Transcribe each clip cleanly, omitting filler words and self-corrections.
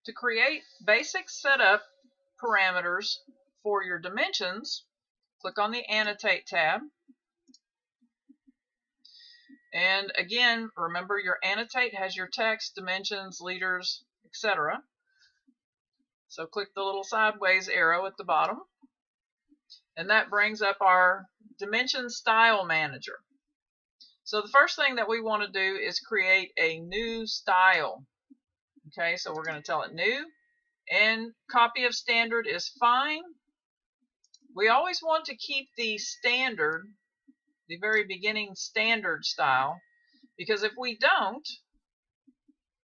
To create basic setup parameters for your dimensions, click on the Annotate tab. And again, remember your Annotate has your text, dimensions, liters, etc. So click the little sideways arrow at the bottom. And that brings up our Dimension Style Manager. So the first thing that we want to do is create a new style. Okay, so we're going to tell it new, and copy of standard is fine. We always want to keep the standard, the very beginning standard style, because if we don't,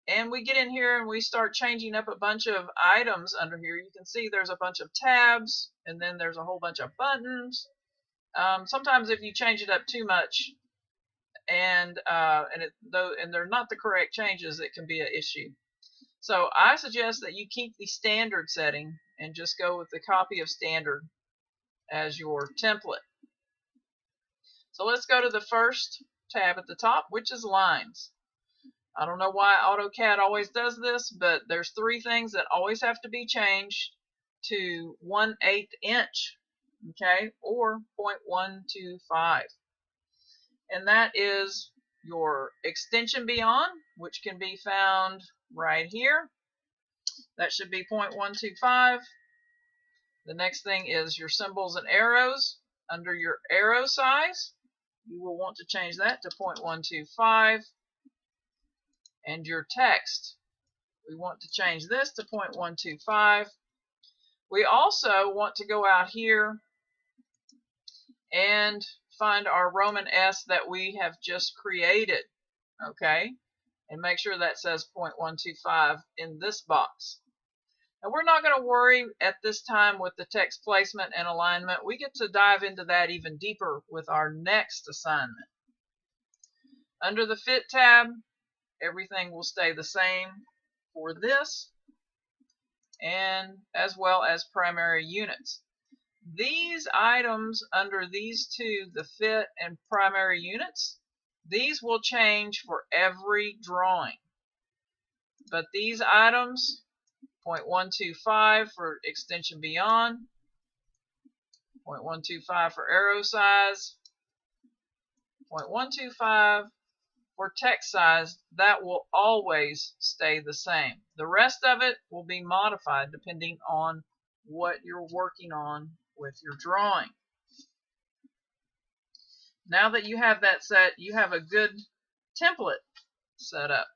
and we get in here and we start changing up a bunch of items under here, you can see there's a bunch of tabs, and then there's a whole bunch of buttons. Sometimes if you change it up too much, and they're not the correct changes, it can be an issue. So I suggest that you keep the standard setting and just go with the copy of standard as your template. So let's go to the first tab at the top, which is lines. I don't know why AutoCAD always does this, but there's three things that always have to be changed to 1/8 inch, okay, or 0.125. And that is your extension beyond, which can be found right here. That should be 0.125. The next thing is your symbols and arrows. Under your arrow size, you will want to change that to 0.125. And your text, we want to change this to 0.125. We also want to go out here and find our Roman S that we have just created, okay, and make sure that says 0.125 in this box. Now we're not going to worry at this time with the text placement and alignment. We get to dive into that even deeper with our next assignment. Under the Fit tab, everything will stay the same for this, and as well as primary units. These items under these two, the fit and primary units, these will change for every drawing. But these items, 0.125 for extension beyond, 0.125 for arrow size, 0.125 for text size, that will always stay the same. The rest of it will be modified depending on what you're working on with your drawing. Now that you have that set, you have a good template set up.